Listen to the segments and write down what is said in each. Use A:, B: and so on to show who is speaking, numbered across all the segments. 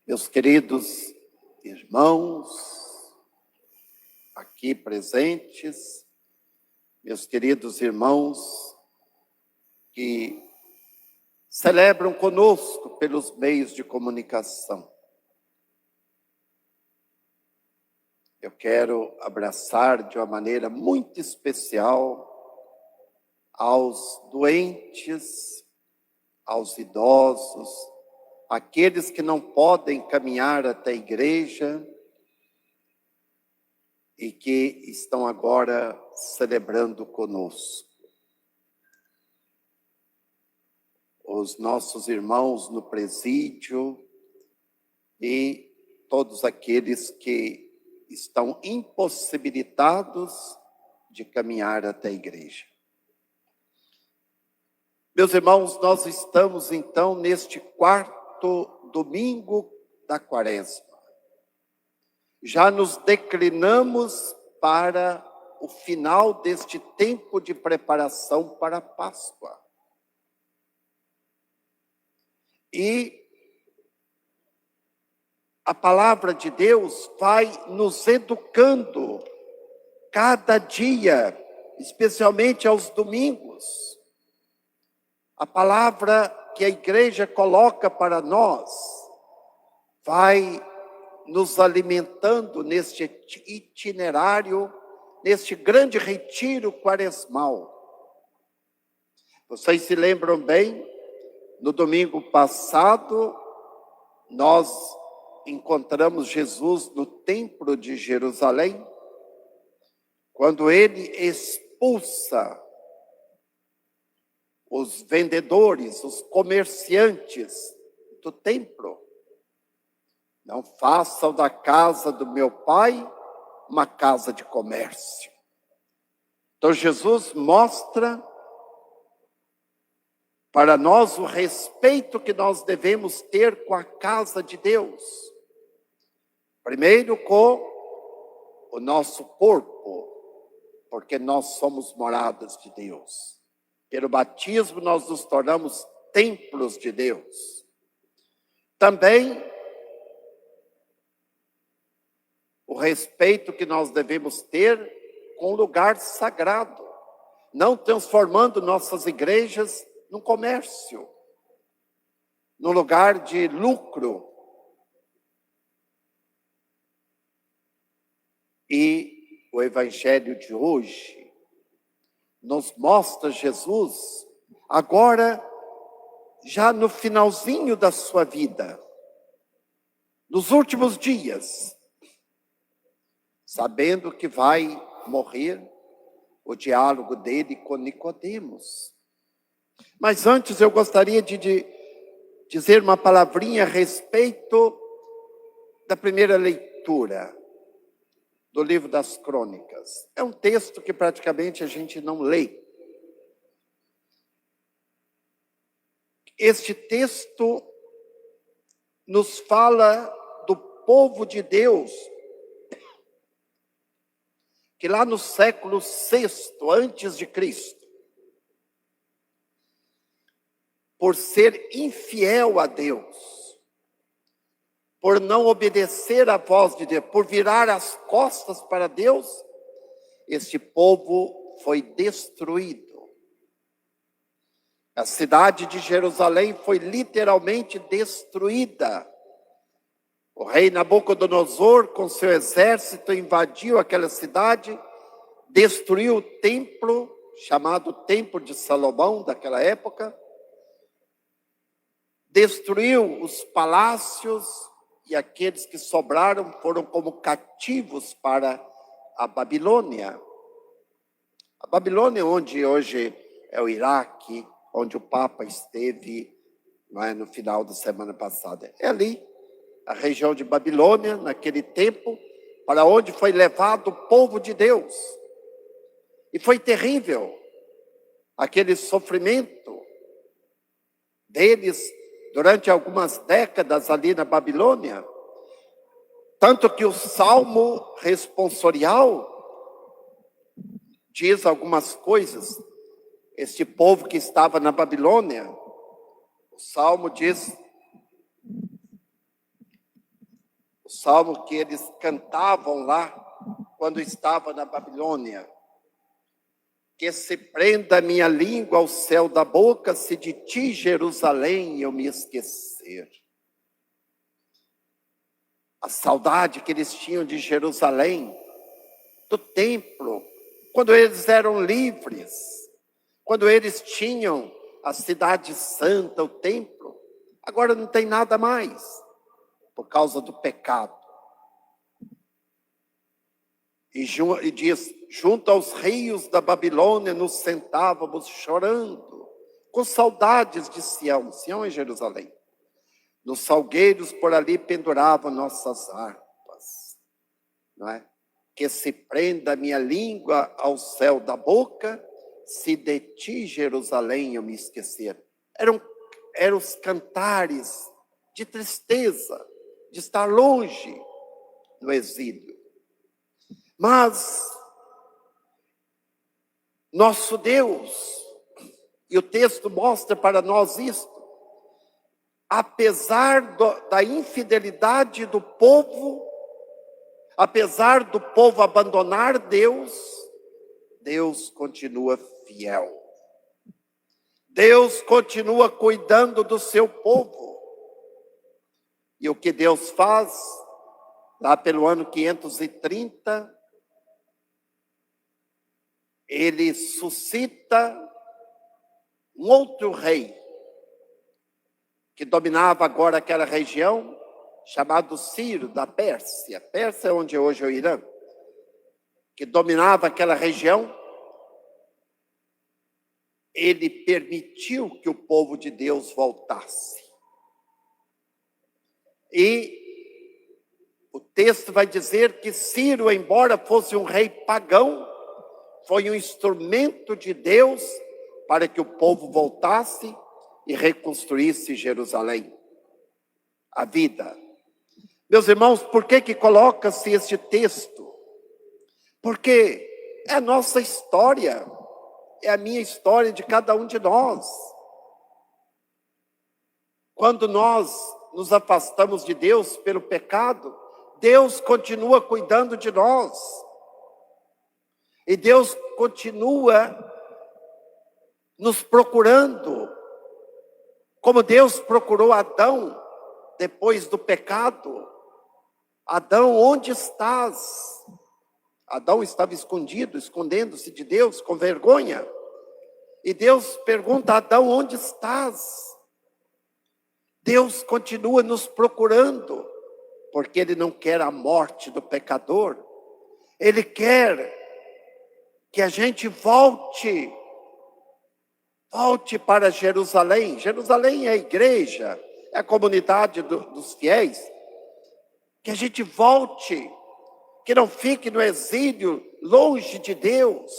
A: Meus queridos irmãos aqui presentes, meus queridos irmãos que celebram conosco pelos meios de comunicação. Eu quero abraçar de uma maneira muito especial aos doentes, aos idosos, aqueles que não podem caminhar até a igreja e que estão agora celebrando conosco. Os nossos irmãos no presídio e todos aqueles que estão impossibilitados de caminhar até a igreja. Meus irmãos, nós estamos então neste quarto domingo da Quaresma. Já nos declinamos para o final deste tempo de preparação para a Páscoa. E a palavra de Deus vai nos educando cada dia, especialmente aos domingos. A palavra que a igreja coloca para nós vai nos alimentando neste itinerário, neste grande retiro quaresmal. Vocês se lembram bem, no domingo passado, nós encontramos Jesus no templo de Jerusalém, quando ele expulsa os vendedores, os comerciantes do templo. Não façam da casa do meu pai uma casa de comércio. Então Jesus mostra para nós o respeito que nós devemos ter com a casa de Deus. Primeiro com o nosso corpo, porque nós somos moradas de Deus. Pelo batismo nós nos tornamos templos de Deus. Também o respeito que nós devemos ter com o lugar sagrado, não transformando nossas igrejas num comércio, num lugar de lucro. E o evangelho de hoje nos mostra Jesus agora já no finalzinho da sua vida, nos últimos dias, sabendo que vai morrer, o diálogo dele com Nicodemos. Mas antes eu gostaria de dizer uma palavrinha a respeito da primeira leitura do livro das Crônicas. É um texto que praticamente a gente não lê. Este texto nos fala do povo de Deus, que lá no século VI antes de Cristo, por ser infiel a Deus, por não obedecer à voz de Deus, por virar as costas para Deus, este povo foi destruído. A cidade de Jerusalém foi literalmente destruída. O rei Nabucodonosor, com seu exército, invadiu aquela cidade, destruiu o templo, chamado Templo de Salomão, daquela época, destruiu os palácios, e aqueles que sobraram foram como cativos para a Babilônia. A Babilônia, onde hoje é o Iraque, onde o Papa esteve no final da semana passada. É ali, a região de Babilônia, naquele tempo, para onde foi levado o povo de Deus. E foi terrível aquele sofrimento deles durante algumas décadas ali na Babilônia, tanto que o Salmo responsorial diz algumas coisas. Este povo que estava na Babilônia, o Salmo diz salmo que eles cantavam lá quando estava na Babilônia. Que se prenda minha língua ao céu da boca, se de ti, Jerusalém, eu me esquecer. A saudade que eles tinham de Jerusalém, do templo, quando eles eram livres, quando eles tinham a cidade santa, o templo, agora não tem nada mais, por causa do pecado. E diz, junto aos rios da Babilônia nos sentávamos chorando, com saudades de Sião. Sião é Jerusalém. Nos salgueiros por ali penduravam nossas harpas, não é? Que se prenda a minha língua ao céu da boca, se de ti, Jerusalém, eu me esquecer. Eram os cantares de tristeza, de estar longe no exílio. Mas nosso Deus, e o texto mostra para nós isto, apesar da infidelidade do povo, apesar do povo abandonar Deus, Deus continua fiel. Deus continua cuidando do seu povo. E o que Deus faz, lá pelo ano 530, ele suscita um outro rei, que dominava agora aquela região, chamado Ciro, da Pérsia. Pérsia é onde hoje é o Irã. Que dominava aquela região. Ele permitiu que o povo de Deus voltasse. E o texto vai dizer que Ciro, embora fosse um rei pagão, foi um instrumento de Deus para que o povo voltasse e reconstruísse Jerusalém, a vida. Meus irmãos, por que coloca-se este texto? Porque é a nossa história, é a minha história, de cada um de nós. Quando nós nos afastamos de Deus pelo pecado, Deus continua cuidando de nós. E Deus continua nos procurando, como Deus procurou Adão depois do pecado. Adão, onde estás? Adão estava escondido, escondendo-se de Deus com vergonha. E Deus pergunta a Adão, onde estás? Deus continua nos procurando, porque Ele não quer a morte do pecador. Ele quer que a gente volte para Jerusalém. Jerusalém é a igreja, é a comunidade dos fiéis. Que a gente volte, que não fique no exílio, longe de Deus,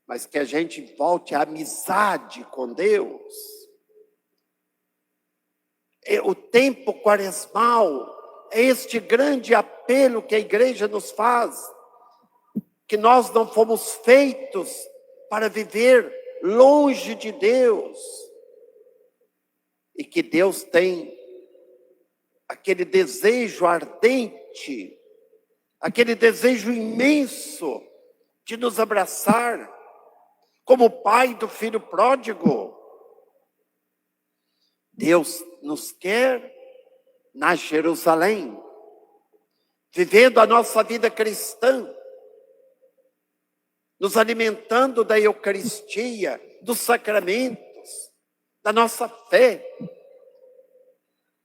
A: mas que a gente volte à amizade com Deus. O tempo quaresmal é este grande apelo que a igreja nos faz, que nós não fomos feitos para viver longe de Deus, e que Deus tem aquele desejo ardente, aquele desejo imenso de nos abraçar, como o pai do filho pródigo. Deus nos quer na Jerusalém, vivendo a nossa vida cristã, nos alimentando da Eucaristia, dos sacramentos, da nossa fé.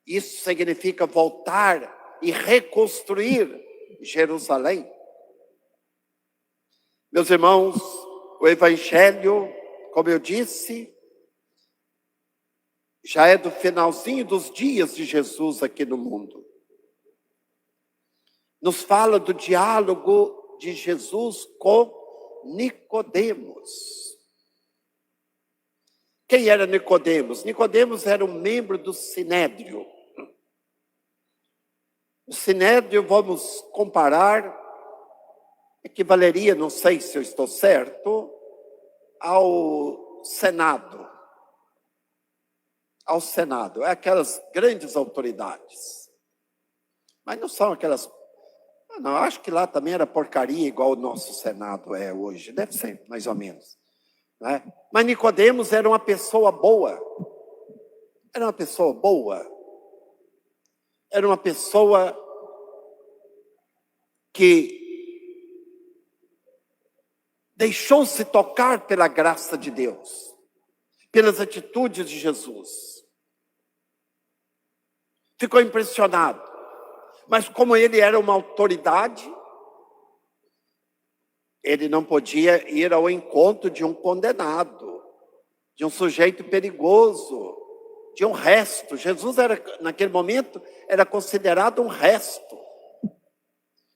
A: Isso significa voltar e reconstruir Jerusalém. Meus irmãos, o Evangelho, como eu disse, já é do finalzinho dos dias de Jesus aqui no mundo. Nos fala do diálogo de Jesus com Nicodemos. Quem era Nicodemos? Nicodemos era um membro do Sinédrio. O Sinédrio, vamos comparar, equivaleria, não sei se eu estou certo, ao Senado. Ao Senado, é aquelas grandes autoridades. Mas não são aquelas... Não, acho que lá também era porcaria igual o nosso Senado é hoje. Deve ser, mais ou menos. Né? Mas Nicodemos era uma pessoa boa. Era uma pessoa boa. Era uma pessoa que deixou-se tocar pela graça de Deus, pelas atitudes de Jesus. Ficou impressionado. Mas como ele era uma autoridade, ele não podia ir ao encontro de um condenado, de um sujeito perigoso, de um resto. Jesus era, naquele momento, era considerado um resto,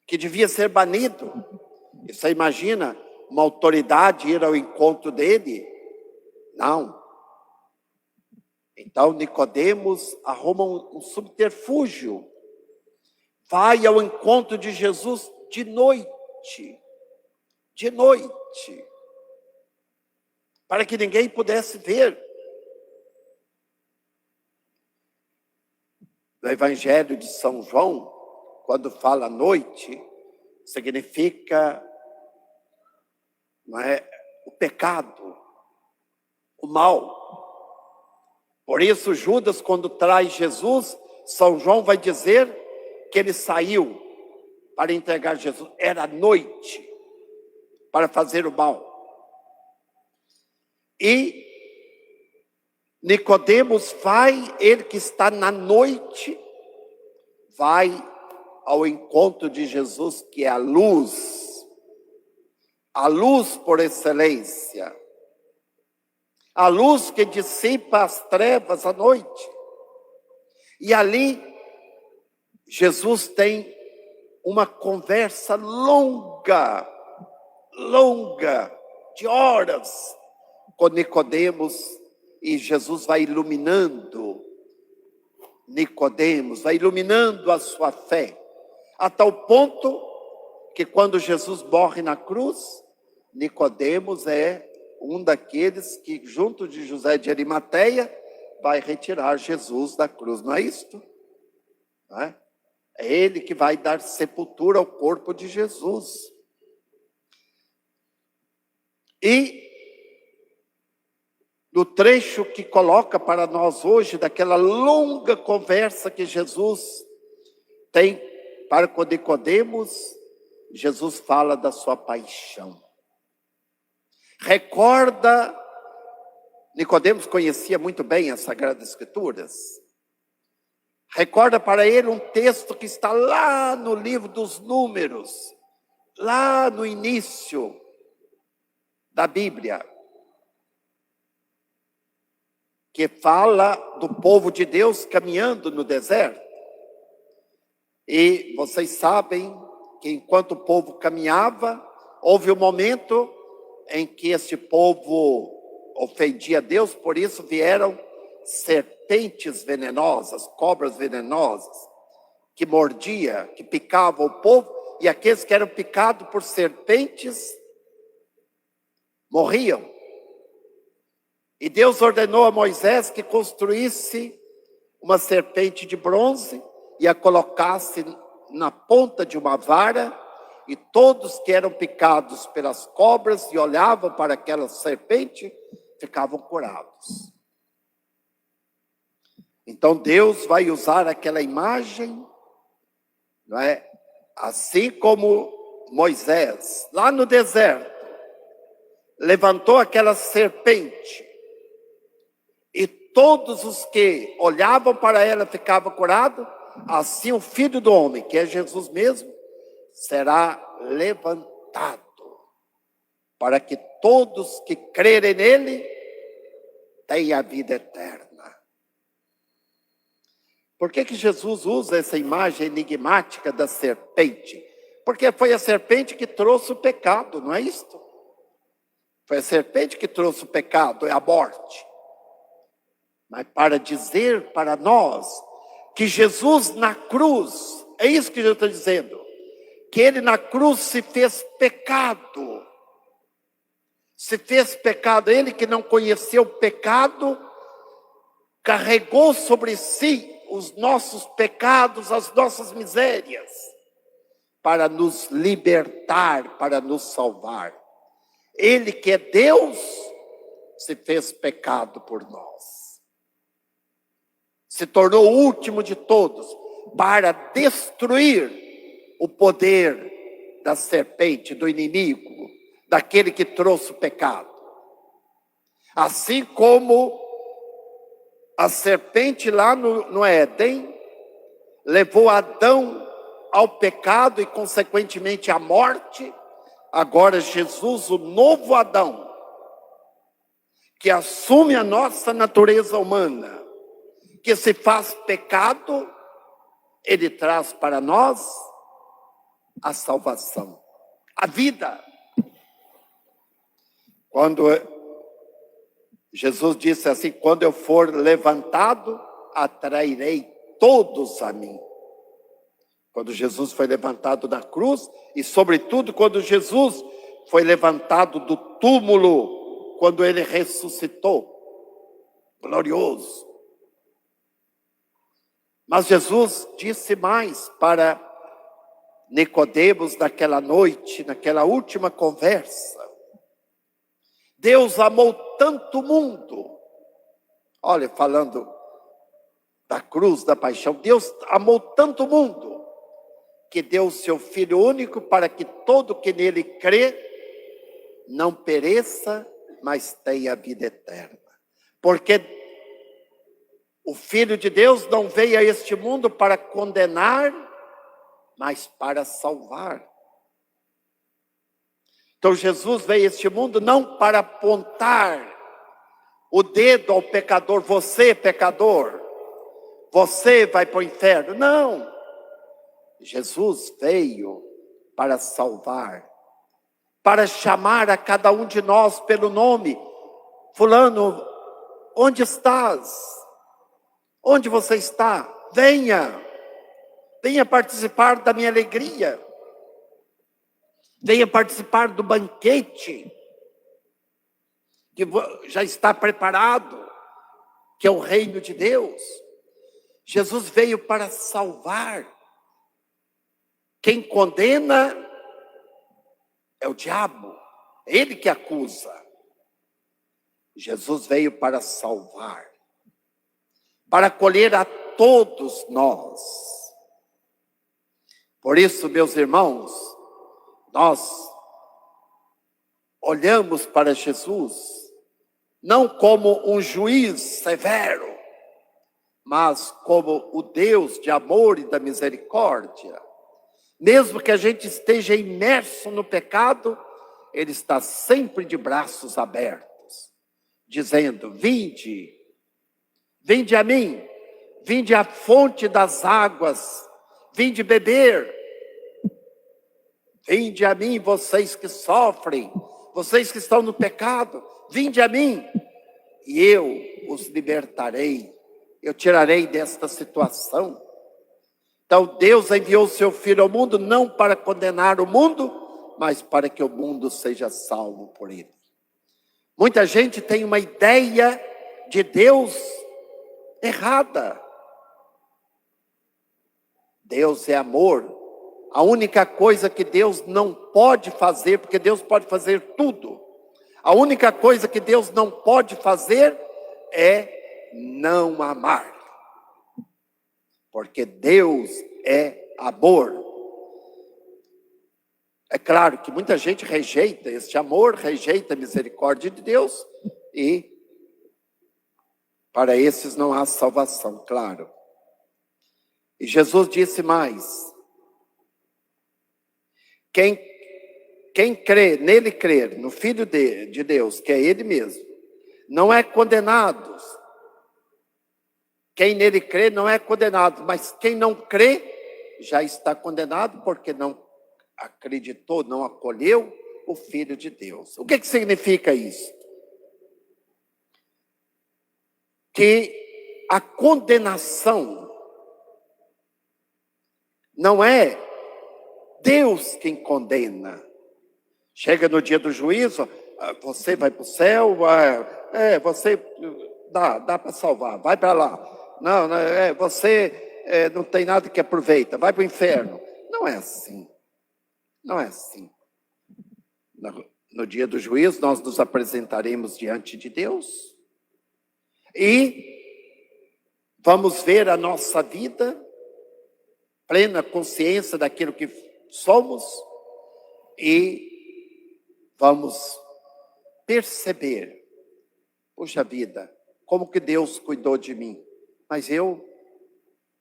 A: que devia ser banido. E você imagina uma autoridade ir ao encontro dele? Não. Então Nicodemos arruma um subterfúgio. Vai ao encontro de Jesus de noite. De noite. Para que ninguém pudesse ver. No Evangelho de São João, quando fala noite, significa, não é, o pecado, o mal. Por isso Judas, quando traz Jesus, São João vai dizer que ele saiu para entregar Jesus. Era noite, para fazer o mal. E Nicodemos vai, ele que está na noite, vai ao encontro de Jesus, que é a luz por excelência, a luz que dissipa as trevas à noite. E ali, Jesus tem uma conversa longa, de horas, com Nicodemos, e Jesus vai iluminando Nicodemos, vai iluminando a sua fé, a tal ponto que quando Jesus morre na cruz, Nicodemos é um daqueles que, junto de José de Arimateia, vai retirar Jesus da cruz, não é isto? Não é? É ele que vai dar sepultura ao corpo de Jesus. E no trecho que coloca para nós hoje, daquela longa conversa que Jesus tem para com Nicodemos, Jesus fala da sua paixão. Recorda, Nicodemos conhecia muito bem as Sagradas Escrituras. Recorda para ele um texto que está lá no livro dos Números, lá no início da Bíblia, que fala do povo de Deus caminhando no deserto. E vocês sabem que enquanto o povo caminhava, houve um momento em que esse povo ofendia Deus, por isso vieram serpentes venenosas, cobras venenosas, que mordia, que picavam o povo, e aqueles que eram picados por serpentes morriam. E Deus ordenou a Moisés que construísse uma serpente de bronze e a colocasse na ponta de uma vara, e todos que eram picados pelas cobras e olhavam para aquela serpente, ficavam curados. Então Deus vai usar aquela imagem, não é? Assim como Moisés, lá no deserto, levantou aquela serpente, e todos os que olhavam para ela ficavam curados, assim o Filho do Homem, que é Jesus mesmo, será levantado, para que todos que crerem nele tenham a vida eterna. Por que Jesus usa essa imagem enigmática da serpente? Porque foi a serpente que trouxe o pecado, não é isto? Foi a serpente que trouxe o pecado, é a morte. Mas para dizer para nós que Jesus na cruz, é isso que Jesus está dizendo, que ele na cruz se fez pecado. Se fez pecado, ele que não conheceu o pecado, carregou sobre si os nossos pecados, as nossas misérias, para nos libertar, para nos salvar. Ele que é Deus, se fez pecado por nós. Se tornou o último de todos, para destruir o poder da serpente, do inimigo, daquele que trouxe o pecado. Assim como a serpente lá no Éden levou Adão ao pecado e consequentemente à morte, agora Jesus, o novo Adão, que assume a nossa natureza humana, que se faz pecado, ele traz para nós a salvação, a vida. Quando Jesus disse assim: quando eu for levantado, atrairei todos a mim. Quando Jesus foi levantado da cruz, e sobretudo quando Jesus foi levantado do túmulo, quando ele ressuscitou, glorioso. Mas Jesus disse mais para Nicodemos naquela noite, naquela última conversa. Deus amou tanto o mundo. Olha, falando da cruz, da paixão, Deus amou tanto o mundo, que deu o seu Filho único para que todo que nele crê não pereça, mas tenha a vida eterna. Porque o Filho de Deus não veio a este mundo para condenar, mas para salvar. Então Jesus veio a este mundo não para apontar o dedo ao pecador, você pecador, você vai para o inferno. Não, Jesus veio para salvar, para chamar a cada um de nós pelo nome. Fulano, onde estás? Onde você está? Venha participar da minha alegria. Venha participar do banquete que já está preparado, que é o reino de Deus. Jesus veio para salvar. Quem condena é o diabo, ele que acusa. Jesus veio para salvar, para acolher a todos nós. Por isso, meus irmãos, nós olhamos para Jesus não como um juiz severo, mas como o Deus de amor e da misericórdia. Mesmo que a gente esteja imerso no pecado, Ele está sempre de braços abertos, dizendo: vinde a mim, vinde à fonte das águas, vinde beber. Vinde a mim, vocês que sofrem, vocês que estão no pecado, vinde a mim, e eu os libertarei, eu tirarei desta situação. Então Deus enviou o seu Filho ao mundo, não para condenar o mundo, mas para que o mundo seja salvo por ele. Muita gente tem uma ideia de Deus errada. Deus é amor. A única coisa que Deus não pode fazer, porque Deus pode fazer tudo, a única coisa que Deus não pode fazer é não amar. Porque Deus é amor. É claro que muita gente rejeita este amor, rejeita a misericórdia de Deus, e para esses não há salvação, claro. E Jesus disse mais: quem crê, nele crer, no Filho de Deus, que é Ele mesmo, não é condenado. Quem nele crê não é condenado, mas quem não crê já está condenado, porque não acreditou, não acolheu o Filho de Deus. O que significa isso? Que a condenação não é Deus quem condena. Chega no dia do juízo, você vai para o céu, você dá para salvar, vai para lá. Não, você não tem nada que aproveita, vai para o inferno. Não é assim. Não é assim. No dia do juízo, nós nos apresentaremos diante de Deus e vamos ver a nossa vida, plena consciência daquilo que somos, e vamos perceber, puxa vida, como que Deus cuidou de mim, mas eu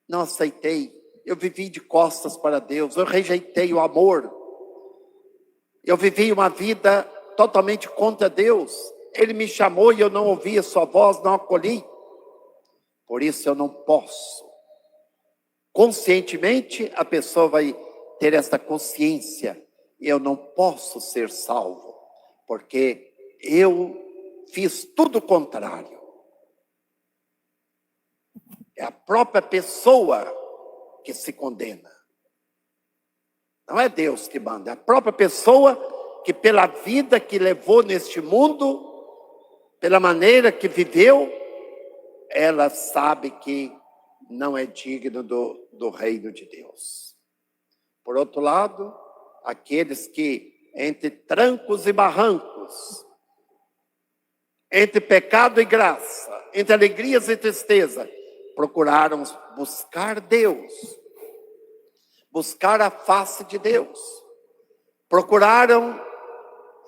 A: não aceitei, eu vivi de costas para Deus, eu rejeitei o amor, eu vivi uma vida totalmente contra Deus, Ele me chamou e eu não ouvi a sua voz, não acolhi, por isso eu não posso. Conscientemente, a pessoa vai ter essa consciência, eu não posso ser salvo, porque eu fiz tudo o contrário. É a própria pessoa que se condena. Não é Deus que manda, é a própria pessoa que pela vida que levou neste mundo, pela maneira que viveu, ela sabe que não é digno do reino de Deus. Por outro lado, aqueles que entre trancos e barrancos, entre pecado e graça, entre alegrias e tristeza, procuraram buscar Deus, buscar a face de Deus, procuraram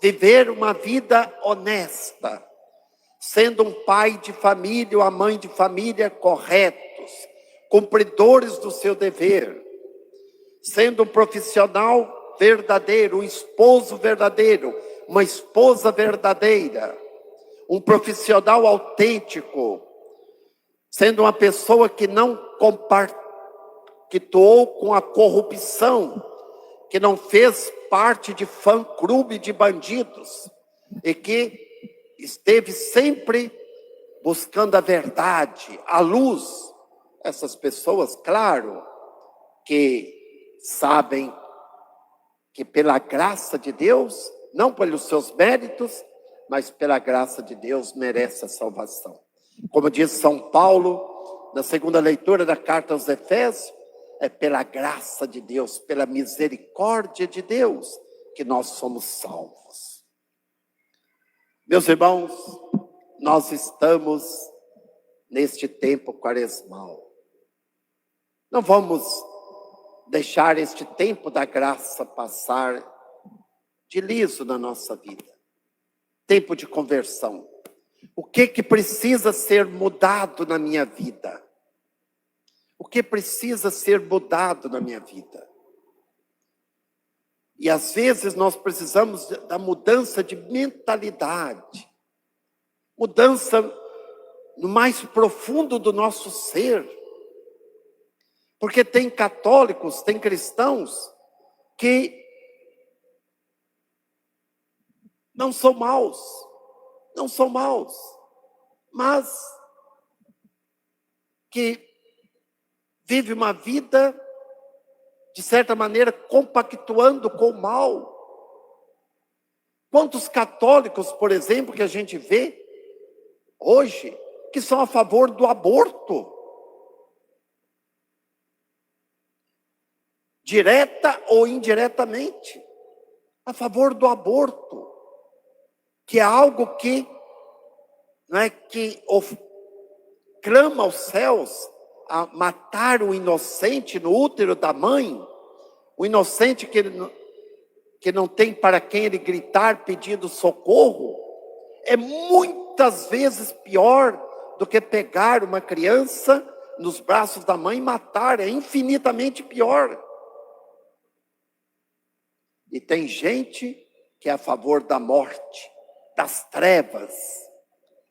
A: viver uma vida honesta, sendo um pai de família ou a mãe de família corretos, cumpridores do seu dever, sendo um profissional verdadeiro, um esposo verdadeiro, uma esposa verdadeira, um profissional autêntico, sendo uma pessoa que não compactuou com a corrupção, que não fez parte de fã-clube de bandidos, e que esteve sempre buscando a verdade, a luz. Essas pessoas, claro, que sabem que pela graça de Deus, não pelos seus méritos, mas pela graça de Deus merece a salvação. Como diz São Paulo, na segunda leitura da carta aos Efésios, é pela graça de Deus, pela misericórdia de Deus, que nós somos salvos. Meus irmãos, nós estamos neste tempo quaresmal. Não vamos deixar este tempo da graça passar de liso na nossa vida. Tempo de conversão. O que precisa ser mudado na minha vida? O que precisa ser mudado na minha vida? E às vezes nós precisamos da mudança de mentalidade, mudança no mais profundo do nosso ser. Porque tem católicos, tem cristãos que não são maus, mas que vivem uma vida, de certa maneira, compactuando com o mal. Quantos católicos, por exemplo, que a gente vê hoje, que são a favor do aborto, direta ou indiretamente, a favor do aborto, que é algo que, clama aos céus a matar o inocente no útero da mãe, o inocente que não tem para quem ele gritar pedindo socorro, é muitas vezes pior do que pegar uma criança nos braços da mãe e matar, é infinitamente pior. E tem gente que é a favor da morte, das trevas.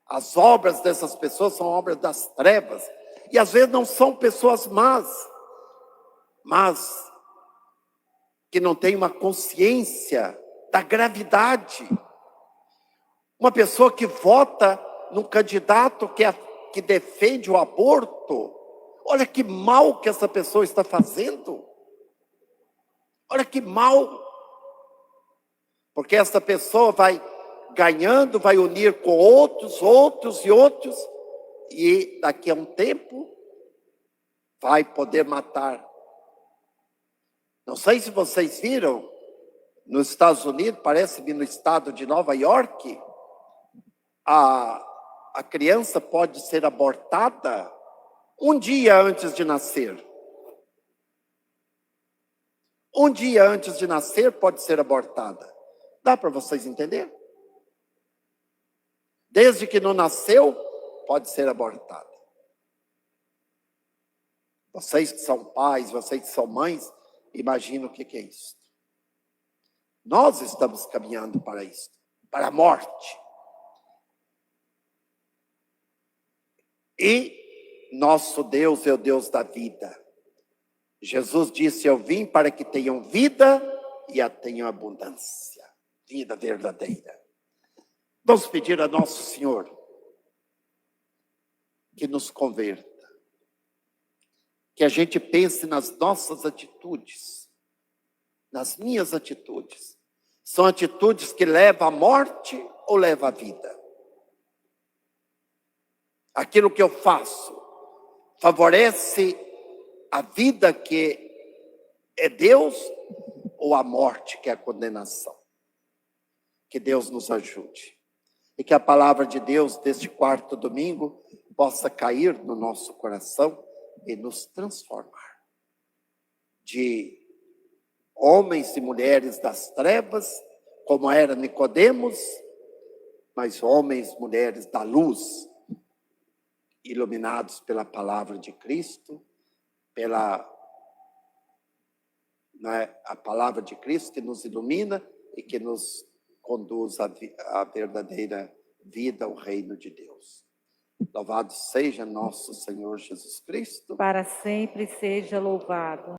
A: As obras dessas pessoas são obras das trevas. E às vezes não são pessoas más, mas que não têm uma consciência da gravidade. Uma pessoa que vota num candidato que defende o aborto, olha que mal que essa pessoa está fazendo. Olha que mal. Porque essa pessoa vai ganhando, vai unir com outros, e daqui a um tempo, vai poder matar. Não sei se vocês viram, nos Estados Unidos, parece-me no estado de Nova York, a criança pode ser abortada um dia antes de nascer. Um dia antes de nascer pode ser abortada. Dá para vocês entenderem? Desde que não nasceu, pode ser abortada. Vocês que são pais, vocês que são mães, imaginam o que é isso. Nós estamos caminhando para isso, para a morte. E nosso Deus é o Deus da vida. Jesus disse: eu vim para que tenham vida e a tenham abundância. Vida verdadeira. Vamos pedir a nosso Senhor que nos converta. Que a gente pense nas nossas atitudes, nas minhas atitudes. São atitudes que levam à morte ou levam à vida? Aquilo que eu faço favorece a vida que é Deus ou a morte que é a condenação? Que Deus nos ajude. E que a palavra de Deus deste quarto domingo possa cair no nosso coração e nos transformar. De homens e mulheres das trevas, como era Nicodemos, mas homens e mulheres da luz, iluminados pela palavra de Cristo, a palavra de Cristo que nos ilumina e que nos conduz à verdadeira vida, ao reino de Deus. Louvado seja nosso Senhor Jesus Cristo.
B: Para sempre seja louvado.